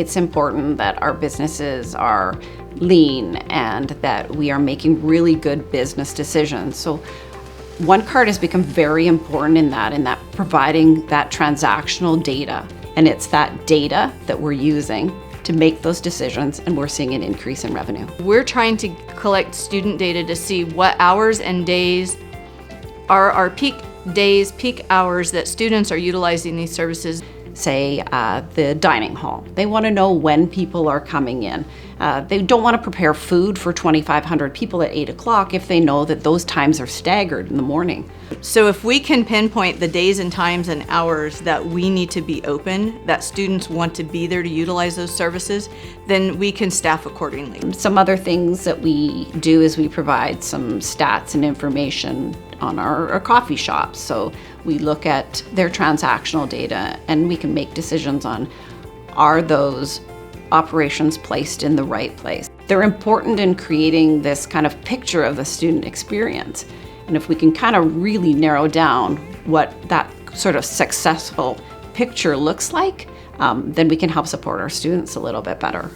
It's important that our businesses are lean and that we are making really good business decisions. So One Card has become very important in that providing that transactional data. And it's that data that we're using to make those decisions, and we're seeing an increase in revenue. We're trying to collect student data to see what hours and days are our peak days, peak hours that students are utilizing these services. Say the dining hall. They want to know when people are coming in. They don't want to prepare food for 2,500 people at 8 o'clock if they know that those times are staggered in the morning. So if we can pinpoint the days and times and hours that we need to be open, that students want to be there to utilize those services, then we can staff accordingly. Some other things that we do is we provide some stats and information on our coffee shops. So we look at their transactional data and we can make decisions on, are those operations placed in the right place? They're important in creating this kind of picture of the student experience. And if we can kind of really narrow down what that sort of successful picture looks like, then we can help support our students a little bit better.